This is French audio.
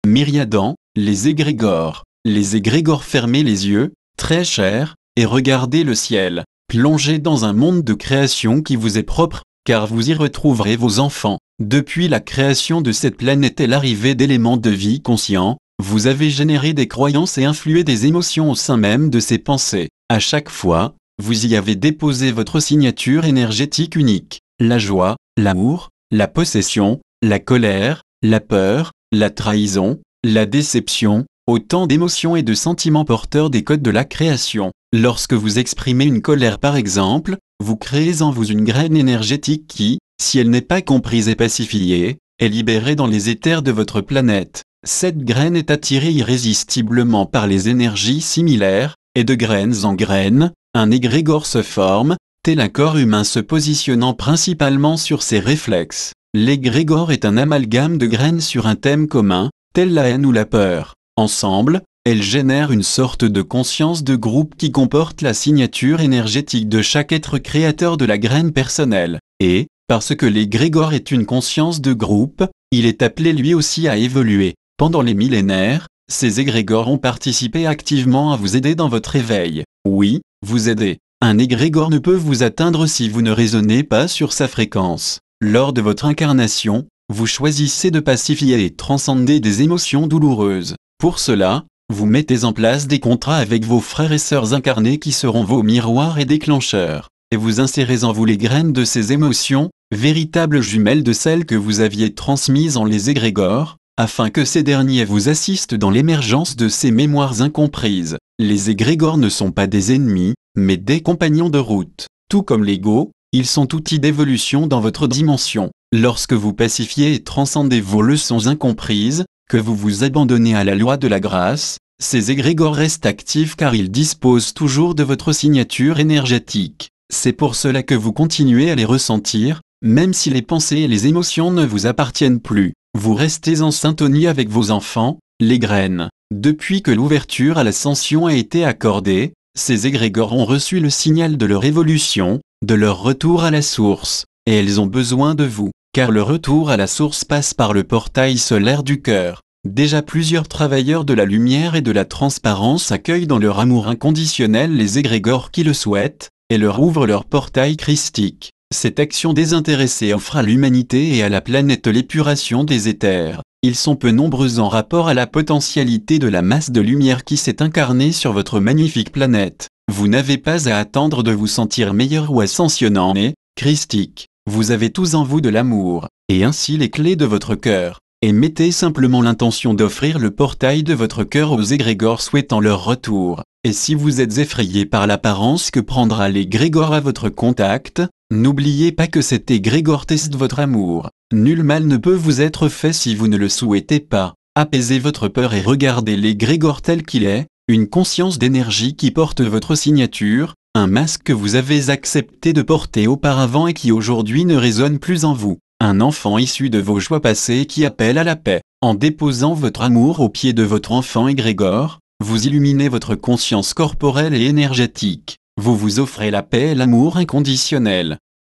Myriadan, les égrégores. Les égrégores, fermez les yeux, très chers, et regardez le ciel. Plongez dans un monde de création qui vous est propre, car vous y retrouverez vos enfants. Depuis la création de cette planète et l'arrivée d'éléments de vie conscients, vous avez généré des croyances et influé des émotions au sein même de ces pensées. À chaque fois, vous y avez déposé votre signature énergétique unique. La joie, l'amour, la possession, la colère, la peur, la trahison, la déception, autant d'émotions et de sentiments porteurs des codes de la création. Lorsque vous exprimez une colère par exemple, vous créez en vous une graine énergétique qui, si elle n'est pas comprise et pacifiée, est libérée dans les éthers de votre planète. Cette graine est attirée irrésistiblement par les énergies similaires, et de graines en graines, un égrégore se forme, tel un corps humain se positionnant principalement sur ses réflexes. L'égrégore est un amalgame de graines sur un thème commun, tel la haine ou la peur. Ensemble, elles génèrent une sorte de conscience de groupe qui comporte la signature énergétique de chaque être créateur de la graine personnelle. Et, parce que l'égrégore est une conscience de groupe, il est appelé lui aussi à évoluer. Pendant les millénaires, ces égrégores ont participé activement à vous aider dans votre éveil. Oui, vous aider. Un égrégore ne peut vous atteindre si vous ne résonnez pas sur sa fréquence. Lors de votre incarnation, vous choisissez de pacifier et transcender des émotions douloureuses. Pour cela, vous mettez en place des contrats avec vos frères et sœurs incarnés qui seront vos miroirs et déclencheurs, et vous insérez en vous les graines de ces émotions, véritables jumelles de celles que vous aviez transmises en les égrégores, afin que ces derniers vous assistent dans l'émergence de ces mémoires incomprises. Les égrégores ne sont pas des ennemis, mais des compagnons de route. Tout comme l'ego, ils sont outils d'évolution dans votre dimension. Lorsque vous pacifiez et transcendez vos leçons incomprises, que vous vous abandonnez à la loi de la grâce, ces égrégores restent actifs car ils disposent toujours de votre signature énergétique. C'est pour cela que vous continuez à les ressentir, même si les pensées et les émotions ne vous appartiennent plus. Vous restez en syntonie avec vos enfants, les graines. Depuis que l'ouverture à l'ascension a été accordée, ces égrégores ont reçu le signal de leur évolution, de leur retour à la source, et elles ont besoin de vous, car le retour à la source passe par le portail solaire du cœur. Déjà plusieurs travailleurs de la lumière et de la transparence accueillent dans leur amour inconditionnel les égrégores qui le souhaitent, et leur ouvrent leur portail christique. Cette action désintéressée offre à l'humanité et à la planète l'épuration des éthers. Ils sont peu nombreux en rapport à la potentialité de la masse de lumière qui s'est incarnée sur votre magnifique planète. Vous n'avez pas à attendre de vous sentir meilleur ou ascensionnant, mais, christique, vous avez tous en vous de l'amour, et ainsi les clés de votre cœur. Et mettez simplement l'intention d'offrir le portail de votre cœur aux égrégores souhaitant leur retour. Et si vous êtes effrayé par l'apparence que prendra l'égrégore à votre contact, n'oubliez pas que cet égrégore teste votre amour. Nul mal ne peut vous être fait si vous ne le souhaitez pas. Apaisez votre peur et regardez l'égrégore tel qu'il est, une conscience d'énergie qui porte votre signature, un masque que vous avez accepté de porter auparavant et qui aujourd'hui ne résonne plus en vous. Un enfant issu de vos joies passées qui appelle à la paix. En déposant votre amour aux pieds de votre enfant égrégore, vous illuminez votre conscience corporelle et énergétique. Vous vous offrez la paix et l'amour inconditionnel.